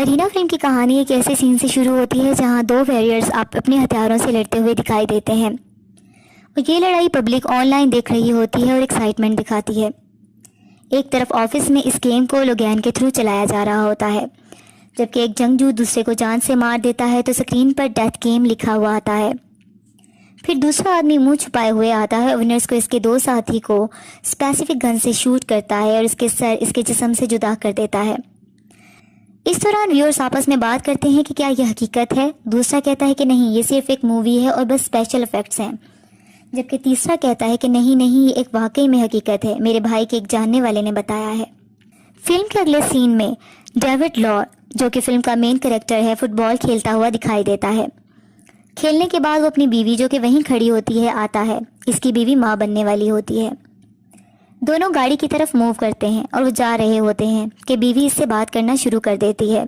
Irina film کی کہانی ایک ایسے سین سے شروع ہوتی ہے جہاں دو ویریئرز اپنے ہتھیاروں سے لڑتے ہوئے دکھائی دیتے ہیں، اور یہ لڑائی پبلک آن لائن دیکھ رہی ہوتی ہے اور ایکسائٹمنٹ دکھاتی ہے۔ ایک طرف آفس میں اس گیم کو لوگین کے تھرو چلایا جا رہا ہوتا ہے، جبکہ ایک جنگجو دوسرے کو جان سے مار دیتا ہے تو اسکرین پر ڈیتھ گیم لکھا ہوا آتا ہے۔ پھر دوسرا آدمی منہ چھپائے ہوئے آتا ہے اور ونرز کو اس کے دو ساتھی کو اسپیسیفک گن سے شوٹ کرتا ہے اور اس کے سر اس کے جسم سے جدا کر دیتا ہے۔ اس دوران ویورز آپس میں بات کرتے ہیں کہ کیا یہ حقیقت ہے؟ دوسرا کہتا ہے کہ نہیں، یہ صرف ایک مووی ہے اور بس اسپیشل افیکٹس ہیں، جبکہ تیسرا کہتا ہے کہ نہیں نہیں، یہ ایک واقعی میں حقیقت ہے، میرے بھائی کے ایک جاننے والے نے بتایا ہے۔ فلم کے اگلے سین میں ڈیوڈ لار، جو کہ فلم کا مین کریکٹر ہے، فٹ بال کھیلتا ہوا دکھائی دیتا ہے۔ کھیلنے کے بعد وہ اپنی بیوی، جو کہ وہیں کھڑی ہوتی ہے، آتا ہے۔ اس کی بیوی ماں بننے والی ہوتی ہے۔ دونوں گاڑی کی طرف موو کرتے ہیں اور وہ جا رہے ہوتے ہیں کہ بیوی اس سے بات کرنا شروع کر دیتی ہے۔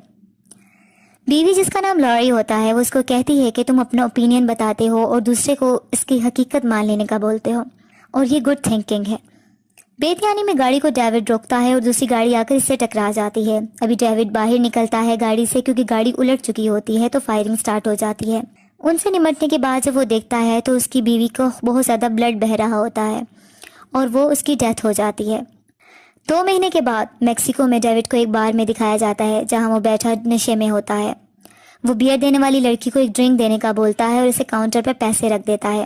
بیوی، جس کا نام لاری ہوتا ہے، وہ اس کو کہتی ہے کہ تم اپنا اوپینین بتاتے ہو اور دوسرے کو اس کی حقیقت مان لینے کا بولتے ہو، اور یہ گڈ تھنکنگ ہے۔ بے دھیانی میں گاڑی کو ڈیوڈ روکتا ہے اور دوسری گاڑی آ کر اس سے ٹکرا جاتی ہے۔ ابھی ڈیوڈ باہر نکلتا ہے گاڑی سے، کیونکہ گاڑی الٹ چکی ہوتی ہے، تو فائرنگ سٹارٹ ہو جاتی ہے۔ ان سے نمٹنے کے بعد جب وہ دیکھتا ہے تو اس کی بیوی کو بہت زیادہ بلڈ بہہ رہا ہوتا ہے اور وہ اس کی ڈیتھ ہو جاتی ہے۔ 2 مہینے کے بعد میکسیکو میں ڈیوڈ کو ایک بار میں دکھایا جاتا ہے جہاں وہ بیٹھا نشے میں ہوتا ہے۔ وہ بیئر دینے والی لڑکی کو ایک ڈرنک دینے کا بولتا ہے اور اسے کاؤنٹر پر پیسے رکھ دیتا ہے۔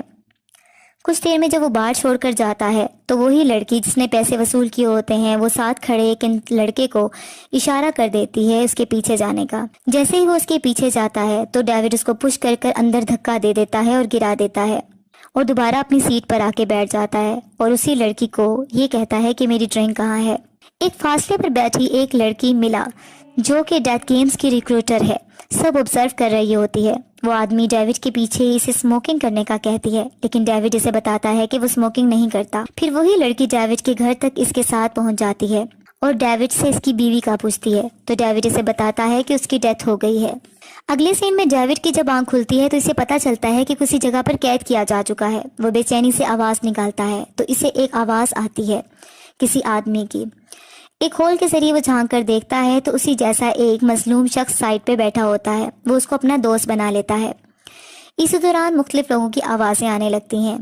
کچھ دیر میں جب وہ بار چھوڑ کر جاتا ہے تو وہی لڑکی جس نے پیسے وصول کیے ہوتے ہیں، وہ ساتھ کھڑے ایک لڑکے کو اشارہ کر دیتی ہے اس کے پیچھے جانے کا۔ جیسے ہی وہ اس کے پیچھے جاتا ہے تو ڈیوڈ اس کو پش کر کر اندر دھکا دے دیتا ہے اور گرا دیتا ہے، اور دوبارہ اپنی سیٹ پر آ کے بیٹھ جاتا ہے اور اسی لڑکی کو یہ کہتا ہے کہ میری ڈرنک کہاں ہے۔ ایک فاصلے پر بیٹھی ایک لڑکی ملا، جو کہ ڈیتھ گیمز کی ریکروٹر ہے، سب آبزرو کر رہی ہوتی ہے۔ وہ آدمی ڈیوڈ کے پیچھے اسے اسموکنگ کرنے کا کہتی ہے، لیکن ڈیوڈ اسے بتاتا ہے کہ وہ اسموکنگ نہیں کرتا۔ پھر وہی لڑکی ڈیوڈ کے گھر تک اس کے ساتھ پہنچ جاتی ہے اور ڈیوڈ سے اس کی بیوی کا پوچھتی ہے، تو ڈیوڈ اسے بتاتا ہے کہ اس کی ڈیتھ ہو گئی ہے۔ اگلے سین میں ڈیوڈ کی جب آنکھ کھلتی ہے تو اسے پتا چلتا ہے کہ کسی جگہ پر قید کیا جا چکا ہے۔ وہ بے چینی سے آواز نکالتا ہے تو اسے ایک آواز آتی ہے کسی آدمی کی۔ ایک ہول کے ذریعے وہ جھانک کر دیکھتا ہے تو اسی جیسا ایک مظلوم شخص سائڈ پہ بیٹھا ہوتا ہے۔ وہ اس کو اپنا دوست بنا لیتا ہے۔ اسی دوران مختلف لوگوں کی آوازیں آنے لگتی ہیں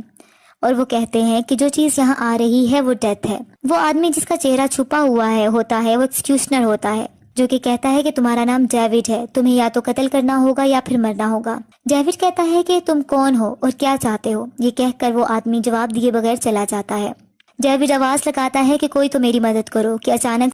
اور وہ کہتے ہیں کہ جو چیز یہاں آ رہی ہے وہ ڈیتھ ہے۔ وہ آدمی جس کا چہرہ چھپا ہوا ہوتا ہے وہ ایکسکیوشنر ہوتا ہے، جو کہ کہتا ہے کہ تمہارا نام ڈیوڈ ہے، تمہیں یا تو قتل کرنا ہوگا یا پھر مرنا ہوگا۔ ڈیوڈ کہتا ہے کہ تم کون ہو اور کیا چاہتے ہو؟ یہ کہہ کر وہ آدمی جواب دیے بغیر چلا جاتا ہے۔ ڈیوڈ آواز لگاتا ہے کہ کوئی تو میری مدد کرو، کہ اچانک